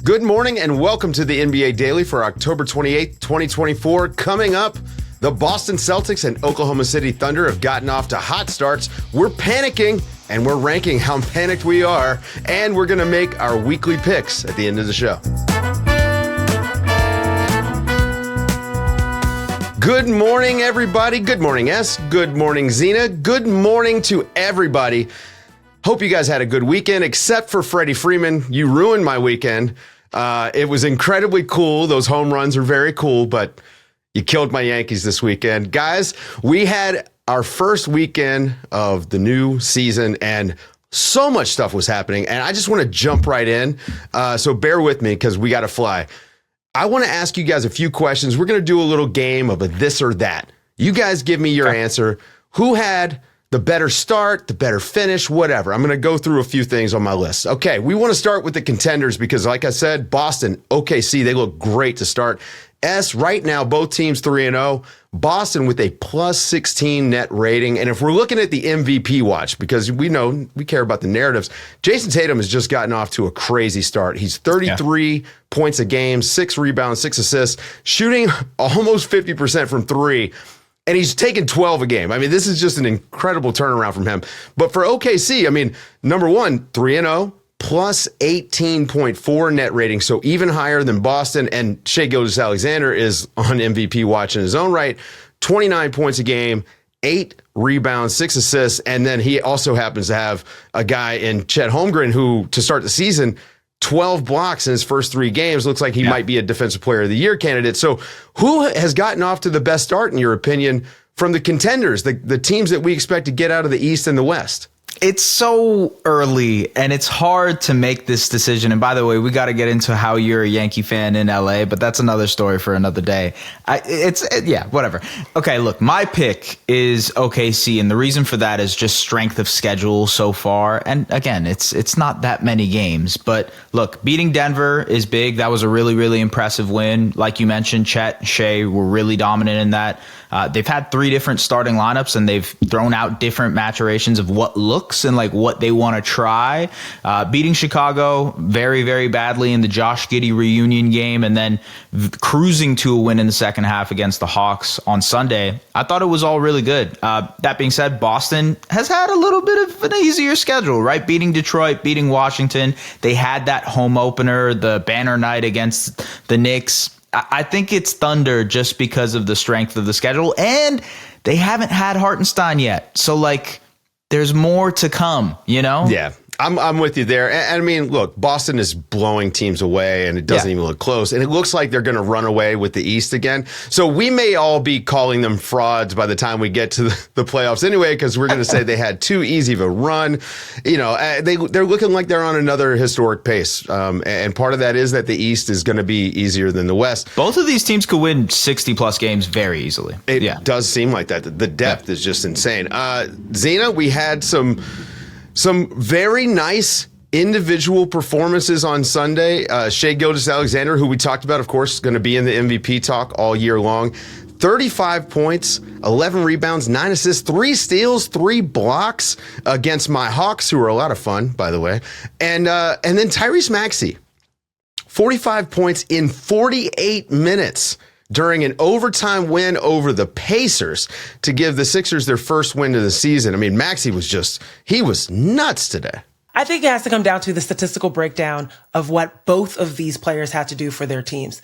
Good morning and welcome to the NBA Daily for October 28th, 2024. Coming up, the Boston Celtics and Oklahoma City Thunder have gotten off to hot starts. We're panicking and we're ranking how panicked we are, and we're going to make our weekly picks at the end of the show. Good morning, everybody. Good morning, Es. Good morning, Zena. Good morning to everybody. Hope you guys had a good weekend, except for Freddie Freeman. You ruined my weekend. It was incredibly cool. Those home runs are very cool, but you killed my Yankees this weekend. Guys, we had our first weekend of the new season, and so much stuff was happening, and I just want to jump right in. So bear with me because we got to fly. I want to ask you guys a few questions. We're going to do a little game of a this or that. You guys give me your answer. Who had the better start, the better finish, whatever. I'm going to go through a few things on my list. Okay, we want to start with the contenders because, like I said, Boston, OKC, they look great to start. S, right now, both teams 3-0. Boston with a plus 16 net rating. And if we're looking at the MVP watch, because we know we care about the narratives, Jason Tatum has just gotten off to a crazy start. He's 33 points a game, 6 rebounds, 6 assists, shooting almost 50% from three. And he's taken 12 a game. I mean, this is just an incredible turnaround from him. But for OKC, I mean, number one, 3-0, plus 18.4 net rating, so even higher than Boston. And Shai Gilgeous-Alexander is on MVP watch in his own right. 29 points a game, 8 rebounds, 6 assists. And then he also happens to have a guy in Chet Holmgren who, to start the season, 12 blocks in his first 3 games. Looks like he might be a Defensive Player of the Year candidate. So who has gotten off to the best start, in your opinion, from the contenders, the teams that we expect to get out of the East and the West? It's so early, and it's hard to make this decision. And by the way, we got to get into how you're a Yankee fan in LA, but that's another story for another day. Whatever. Okay, look, my pick is OKC, and the reason for that is just strength of schedule so far. And again, it's not that many games, but look, beating Denver is big. That was a really, really impressive win. Like you mentioned, Chet, Shai were really dominant in that. They've had 3 different starting lineups, and they've thrown out different maturations of what looks and like what they want to try. Beating Chicago very, very badly in the Josh Giddey reunion game, and then cruising to a win in the second half against the Hawks on Sunday. I thought it was all really good. That being said, Boston has had a little bit of an easier schedule, right? Beating Detroit, beating Washington. They had that home opener, the banner night against the Knicks. I think it's Thunder just because of the strength of the schedule, and they haven't had Hartenstein yet. So, like, there's more to come, you know? Yeah, I'm with you there. And I mean, look, Boston is blowing teams away, and it doesn't even look close. And it looks like they're going to run away with the East again. So we may all be calling them frauds by the time we get to the playoffs anyway, because we're going to say they had too easy of a run. You know, they're looking like they're on another historic pace. And part of that is that the East is going to be easier than the West. Both of these teams could win 60-plus games very easily. It does seem like that. The depth is just insane. Zena, we had some very nice individual performances on Sunday. Shai Gilgeous-Alexander, who we talked about, of course, is going to be in the MVP talk all year long. 35 points, 11 rebounds, 9 assists, 3 steals, 3 blocks against my Hawks, who are a lot of fun, by the way. And then Tyrese Maxey, 45 points in 48 minutes during an overtime win over the Pacers to give the Sixers their first win of the season. I mean, Maxey he was nuts today. I think it has to come down to the statistical breakdown of what both of these players had to do for their teams.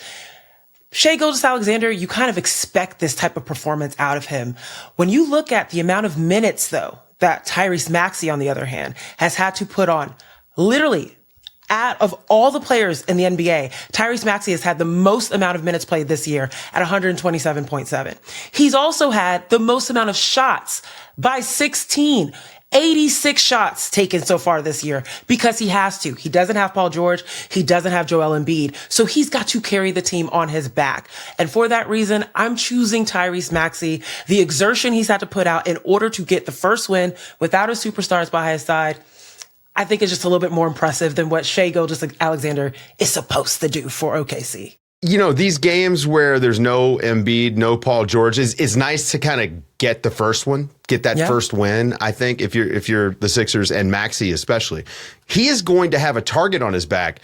Shai Gilgeous-Alexander, you kind of expect this type of performance out of him. When you look at the amount of minutes, though, that Tyrese Maxey, on the other hand, has had to put on, literally, out of all the players in the NBA, Tyrese Maxey has had the most amount of minutes played this year at 127.7. He's also had the most amount of shots by 16. 86 shots taken so far this year because he has to. He doesn't have Paul George. He doesn't have Joel Embiid. So he's got to carry the team on his back. And for that reason, I'm choosing Tyrese Maxey. The exertion he's had to put out in order to get the first win without his superstars by his side, I think it's just a little bit more impressive than what Shai Gilgeous-Alexander is supposed to do for OKC. You know, these games where there's no Embiid, no Paul George, is nice to kind of get the first one, get that first win. I think if you're the Sixers and Maxey especially, he is going to have a target on his back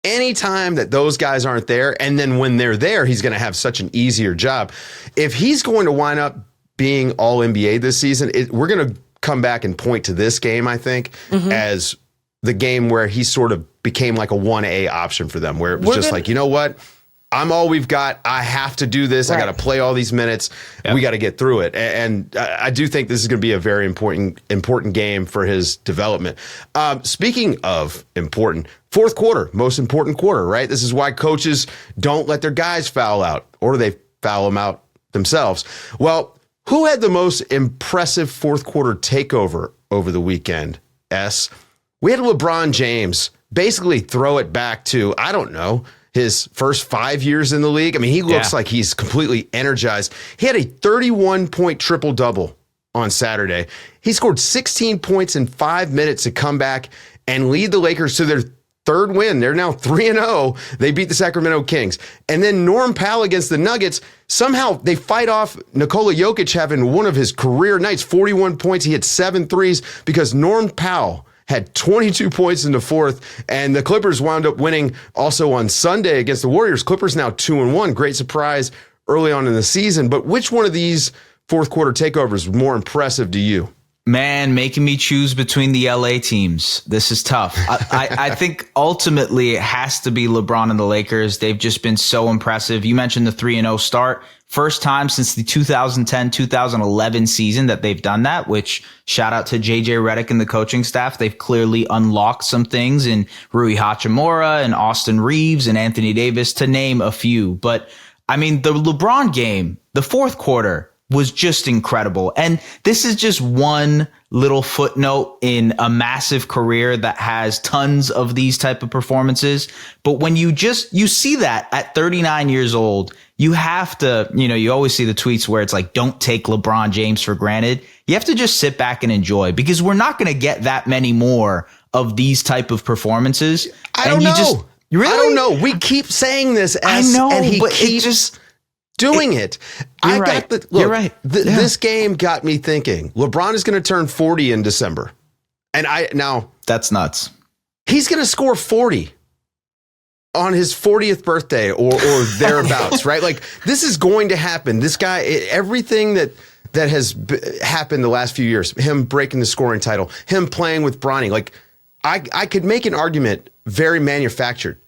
anytime that those guys aren't there, and then when they're there, he's going to have such an easier job. If he's going to wind up being all NBA this season, we're going to come back and point to this game, I think, as the game where he sort of became like a 1A option for them, where it was just like, you know what? I'm all we've got. I have to do this. Right. I got to play all these minutes. Yep. We got to get through it. And I do think this is going to be a very important game for his development. Speaking of important, fourth quarter, most important quarter, right? This is why coaches don't let their guys foul out, or they foul them out themselves. Well, who had the most impressive fourth quarter takeover over the weekend, S? We had LeBron James basically throw it back to, I don't know, his first 5 years in the league. I mean, he looks like he's completely energized. He had a 31-point triple-double on Saturday. He scored 16 points in 5 minutes to come back and lead the Lakers to their third win. They're now 3-0. They beat the Sacramento Kings. And then Norm Powell against the Nuggets, somehow they fight off Nikola Jokic having one of his career nights, 41 points. He hit 7 threes because Norm Powell had 22 points in the fourth, and the Clippers wound up winning also on Sunday against the Warriors. Clippers now 2-1. Great surprise early on in the season. But which one of these fourth quarter takeovers was more impressive to you? Man, making me choose between the LA teams. This is tough. I think ultimately it has to be LeBron and the Lakers. They've just been so impressive. You mentioned the 3-0 start. First time since the 2010-2011 season that they've done that, which shout out to JJ Redick and the coaching staff. They've clearly unlocked some things in Rui Hachimura and Austin Reeves and Anthony Davis, to name a few. But I mean, the LeBron game, the fourth quarter, was just incredible. And this is just one little footnote in a massive career that has tons of these type of performances. But when you see that at 39 years old, you have to, you always see the tweets where it's like, don't take LeBron James for granted. You have to just sit back and enjoy, because we're not going to get that many more of these type of performances. I don't know. Really? I don't know. We keep saying this, I know, and he keeps doing it. You're right. This game got me thinking. LeBron is going to turn 40 in December. And that's nuts. He's going to score 40 on his 40th birthday or thereabouts, right? Like, this is going to happen. This guy, everything that has happened the last few years, him breaking the scoring title, him playing with Bronny, like, I could make an argument very manufactured.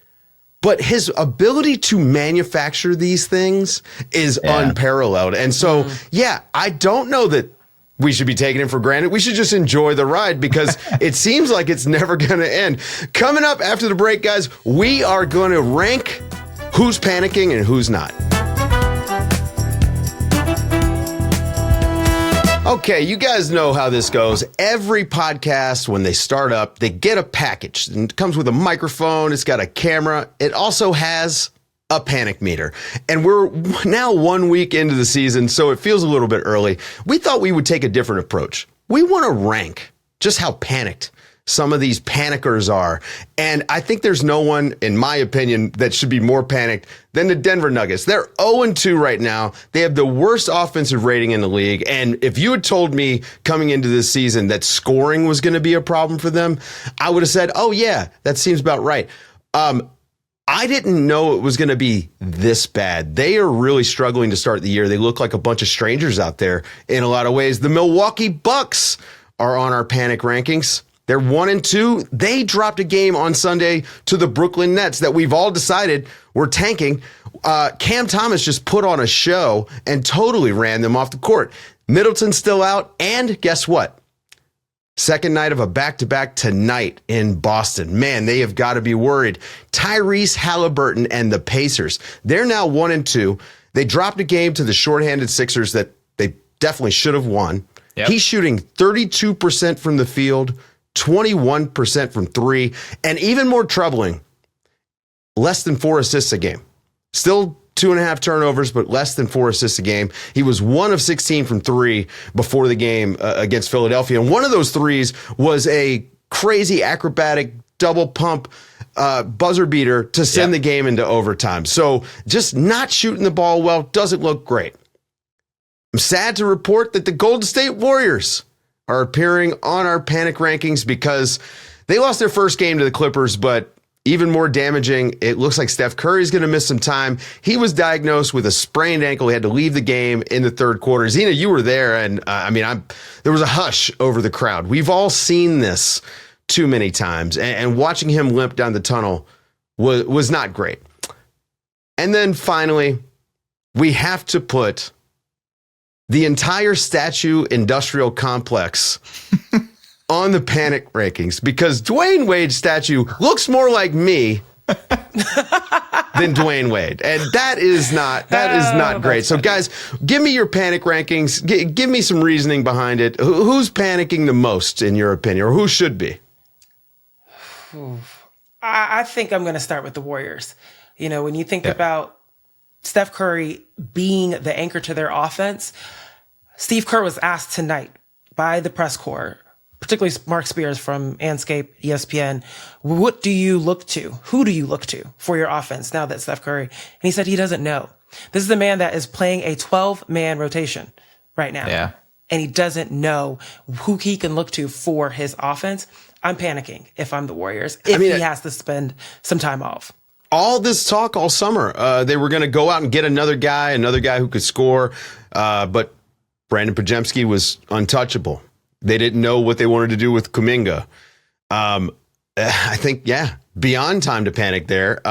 But his ability to manufacture these things is unparalleled. And so, I don't know that we should be taking it for granted. We should just enjoy the ride, because it seems like it's never going to end. Coming up after the break, guys, we are going to rank who's panicking and who's not. Okay, you guys know how this goes. Every podcast, when they start up, they get a package, and it comes with a microphone. It's got a camera. It also has a panic meter. And we're now 1 week into the season, so it feels a little bit early. We thought we would take a different approach. We want to rank just how panicked some of these panickers are. And I think there's no one, in my opinion, that should be more panicked than the Denver Nuggets. They're 0-2 right now. They have the worst offensive rating in the league. And if you had told me coming into this season that scoring was going to be a problem for them, I would have said, oh yeah, that seems about right. I didn't know it was going to be this bad. They are really struggling to start the year. They look like a bunch of strangers out there in a lot of ways. The Milwaukee Bucks are on our panic rankings. They're 1-2. They dropped a game on Sunday to the Brooklyn Nets that we've all decided were tanking. Cam Thomas just put on a show and totally ran them off the court. Middleton's still out. And guess what? Second night of a back-to-back tonight in Boston. Man, they have got to be worried. Tyrese Halliburton and the Pacers. They're now 1-2. They dropped a game to the shorthanded Sixers that they definitely should have won. Yep. He's shooting 32% from the field, 21% from three, and even more troubling, less than 4 assists a game. Still 2.5 turnovers, but less than 4 assists a game. He was 1 of 16 from three before the game against Philadelphia. And one of those threes was a crazy acrobatic double pump buzzer beater to send the game into overtime. So just not shooting the ball well doesn't look great. I'm sad to report that the Golden State Warriors are appearing on our panic rankings because they lost their first game to the Clippers, but even more damaging, it looks like Steph Curry's going to miss some time. He was diagnosed with a sprained ankle. He had to leave the game in the third quarter. Zena, you were there, and there was a hush over the crowd. We've all seen this too many times, and watching him limp down the tunnel was not great. And then finally, we have to put the entire statue industrial complex on the panic rankings, because Dwayne Wade's statue looks more like me than Dwayne Wade. And that is not great. So guys, give me your panic rankings. Give me some reasoning behind it. Who's panicking the most in your opinion, or who should be? I think I'm going to start with the Warriors. When you think about Steph Curry being the anchor to their offense, Steve Kerr was asked tonight by the press corps, particularly Mark Spears from Anscape, ESPN, what do you look to? Who do you look to for your offense now that Steph Curry? And he said he doesn't know. This is the man that is playing a 12-man rotation right now. Yeah. And he doesn't know who he can look to for his offense. I'm panicking if I'm the Warriors, if he has to spend some time off. All this talk all summer, they were going to go out and get another guy who could score, but Brandon Podziemski was untouchable. They didn't know what they wanted to do with Kuminga. I think, beyond time to panic there.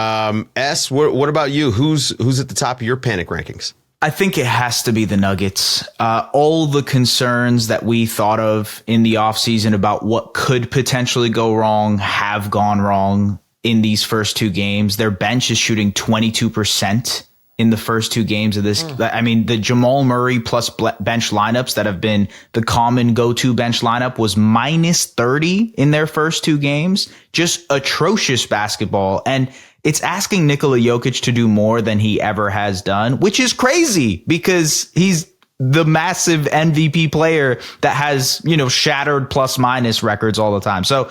S, what about you? Who's at the top of your panic rankings? I think it has to be the Nuggets. All the concerns that we thought of in the offseason about what could potentially go wrong have gone wrong in these first two games. Their bench is shooting 22% in the first two games of this. I mean, the Jamal Murray plus bench lineups that have been the common go-to bench lineup was minus 30 in their first two games. Just atrocious basketball. And it's asking Nikola Jokic to do more than he ever has done, which is crazy because he's the massive MVP player that has, shattered plus minus records all the time. So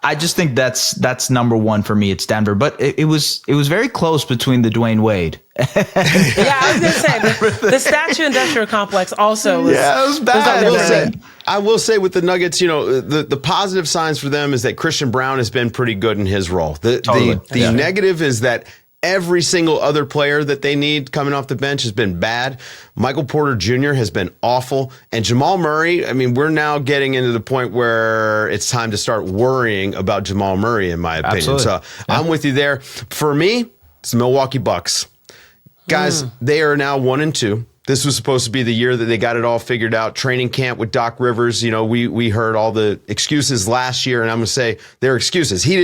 I just think that's number one for me. It's Denver, but it was very close between the Dwayne Wade. Yeah, I was going to say the statue industrial complex also was, it was bad. I will say with the Nuggets, the positive signs for them is that Christian Brown has been pretty good in his role. The negative is that every single other player that they need coming off the bench has been bad. Michael Porter Jr. has been awful. And Jamal Murray, we're now getting into the point where it's time to start worrying about Jamal Murray, in my opinion. Absolutely. So I'm with you there. For me, it's the Milwaukee Bucks. Guys, they are now 1-2. This was supposed to be the year that they got it all figured out. Training camp with Doc Rivers. We heard all the excuses last year, and I'm going to say they're excuses. He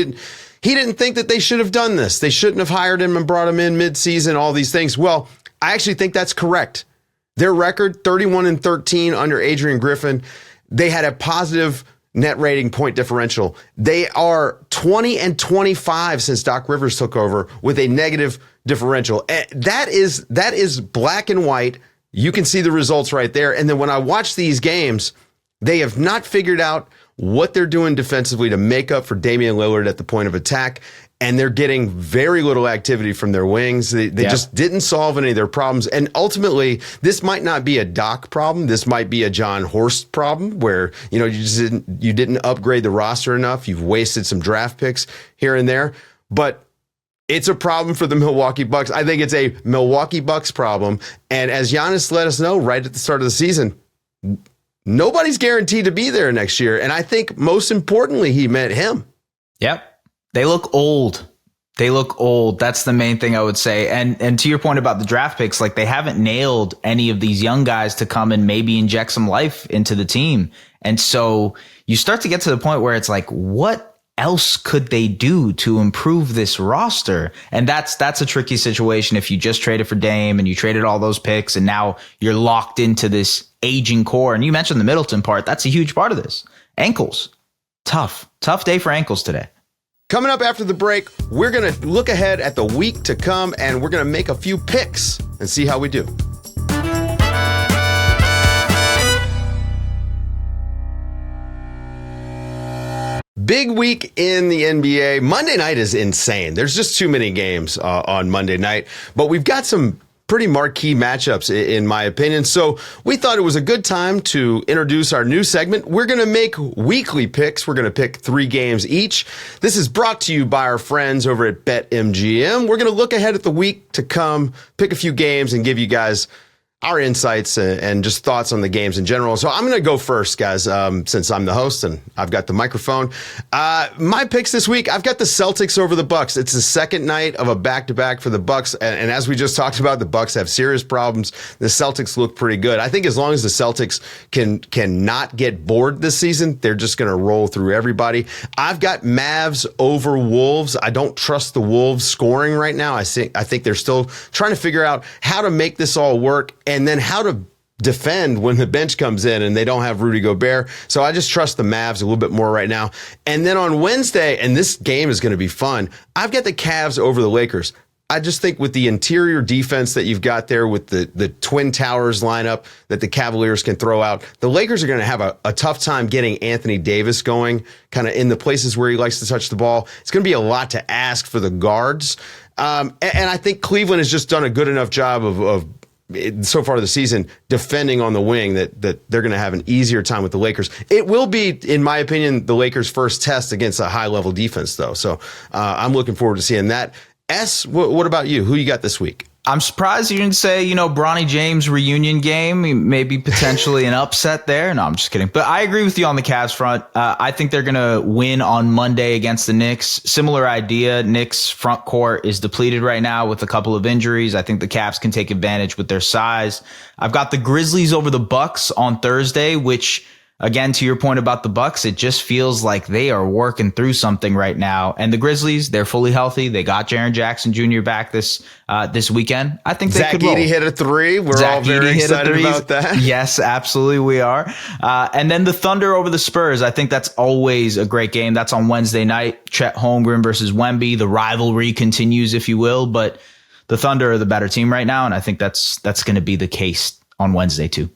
didn't think that they should have done this. They shouldn't have hired him and brought him in mid-season, all these things. Well, I actually think that's correct. Their record, 31-13 under Adrian Griffin. They had a positive net rating point differential. They are 20-25 since Doc Rivers took over with a negative differential. That is black and white. You can see the results right there. And then when I watch these games, they have not figured out what they're doing defensively to make up for Damian Lillard at the point of attack. And they're getting very little activity from their wings. They just didn't solve any of their problems. And ultimately, this might not be a Doc problem. This might be a John Horst problem where, you didn't upgrade the roster enough. You've wasted some draft picks here and there. But it's a problem for the Milwaukee Bucks. I think it's a Milwaukee Bucks problem. And as Giannis let us know right at the start of the season, nobody's guaranteed to be there next year. And I think most importantly, he meant him. Yep. They look old. That's the main thing I would say. And to your point about the draft picks, like they haven't nailed any of these young guys to come and maybe inject some life into the team. And so you start to get to the point where it's like, what else could they do to improve this roster? And that's a tricky situation if you just traded for Dame and you traded all those picks and now you're locked into this aging core. And you mentioned the Middleton part. That's a huge part of this. Ankles. Tough day for ankles today. Coming up after the break, we're going to look ahead at the week to come, and we're going to make a few picks and see how we do. Big week in the NBA. Monday night is insane. There's just too many games on Monday night, but we've got some pretty marquee matchups in my opinion. So we thought it was a good time to introduce our new segment. We're going to make weekly picks. We're going to pick 3 games each. This is brought to you by our friends over at BetMGM. We're going to look ahead at the week to come, pick a few games, and give you guys our insights and just thoughts on the games in general. So I'm going to go first, guys, since I'm the host and I've got the microphone. My picks this week, I've got the Celtics over the Bucks. It's the second night of a back-to-back for the Bucks, and as we just talked about, the Bucks have serious problems. The Celtics look pretty good. I think as long as the Celtics can not get bored this season, they're just going to roll through everybody. I've got Mavs over Wolves. I don't trust the Wolves scoring right now. I think they're still trying to figure out how to make this all work, and then how to defend when the bench comes in and they don't have Rudy Gobert. So I just trust the Mavs a little bit more right now. And then on Wednesday, and this game is going to be fun, I've got the Cavs over the Lakers. I just think with the interior defense that you've got there with the Twin Towers lineup that the Cavaliers can throw out, the Lakers are going to have a tough time getting Anthony Davis going kind of in the places where he likes to touch the ball. It's going to be a lot to ask for the guards. And I think Cleveland has just done a good enough job of so far this season defending on the wing that they're going to have an easier time with the Lakers. It will be, in my opinion, the Lakers' first test against a high-level defense, though. So I'm looking forward to seeing that. S, what about you? Who you got this week? I'm surprised you didn't say, Bronny James reunion game, maybe potentially an upset there. No, I'm just kidding. But I agree with you on the Cavs front. I think they're going to win on Monday against the Knicks. Similar idea. Knicks front court is depleted right now with a couple of injuries. I think the Cavs can take advantage with their size. I've got the Grizzlies over the Bucks on Thursday, which, again, to your point about the Bucks, it just feels like they are working through something right now. And the Grizzlies, they're fully healthy. They got Jaren Jackson Jr. back this weekend. I think they could roll. Zach Getty hit a 3. We're all very excited about that. Yes, absolutely we are. And then the Thunder over the Spurs. I think that's always a great game. That's on Wednesday night. Chet Holmgren versus Wemby. The rivalry continues, if you will. But the Thunder are the better team right now, and I think that's going to be the case on Wednesday too.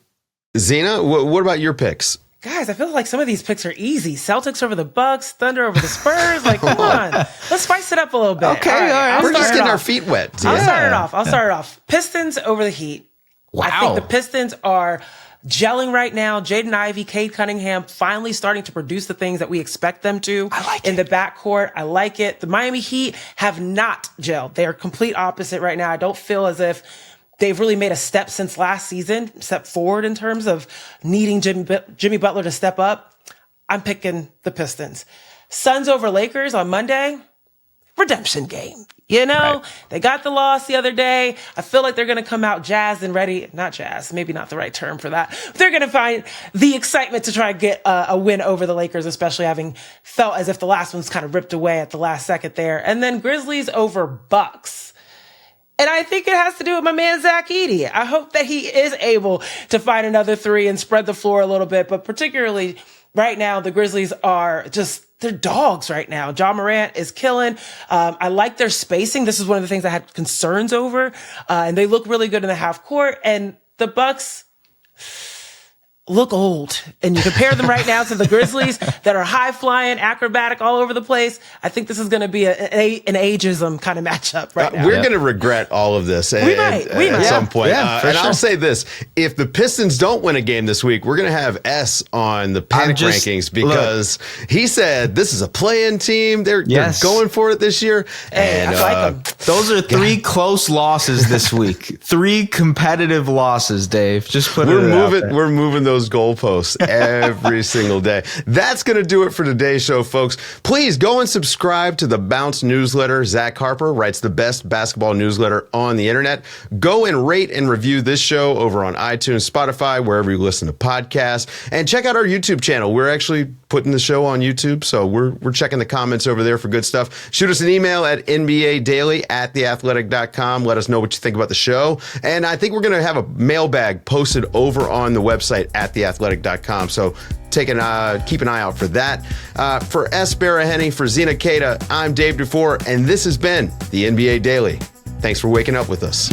Zena, what about your picks? Guys, I feel like some of these picks are easy. Celtics over the Bucks, Thunder over the Spurs. Like, come on. Let's spice it up a little bit. Okay, all right. We're just getting our feet wet. I'll start it off. Pistons over the Heat. Wow. I think the Pistons are gelling right now. Jaden Ivey, Cade Cunningham finally starting to produce the things that we expect them to in the backcourt. I like it. The Miami Heat have not gelled. They are complete opposite right now. I don't feel as if they've really made a step since last season, step forward in terms of needing Jimmy Butler to step up. I'm picking the Pistons. Suns over Lakers on Monday. Redemption game. Right. They got the loss the other day. I feel like they're going to come out jazzed and ready. Not jazzed, maybe not the right term for that. They're going to find the excitement to try and get a win over the Lakers, especially having felt as if the last one's kind of ripped away at the last second there. And then Grizzlies over Bucks. And I think it has to do with my man, Zach Edey. I hope that he is able to find another 3 and spread the floor a little bit. But particularly right now, the Grizzlies are they're dogs right now. Ja Morant is killing. I like their spacing. This is one of the things I had concerns over. And they look really good in the half court. And the Bucks look old. And you compare them right now to the Grizzlies that are high flying, acrobatic all over the place. I think this is going to be an ageism kind of matchup right now. We're going to regret all of this at some point. And sure. I'll say this. If the Pistons don't win a game this week, we're going to have S on the panic rankings because he said this is a play-in team. They're going for it this year. And I like them. Those are 3 close losses this week. 3 competitive losses, Dave. Just put We're moving those goalposts every single day. That's going to do it for today's show, folks. Please go and subscribe to the Bounce newsletter. Zach Harper writes the best basketball newsletter on the internet. Go and rate and review this show over on iTunes, Spotify, wherever you listen to podcasts. And check out our YouTube channel. We're actually putting the show on YouTube, so we're checking the comments over there for good stuff. Shoot us an email at nbadaily@theathletic.com. Let us know what you think about the show. And I think we're going to have a mailbag posted over on the website at theathletic.com. So keep an eye out for that. For Es Baraheni, for Zena Keita, I'm Dave DuFour, and this has been the NBA Daily. Thanks for waking up with us.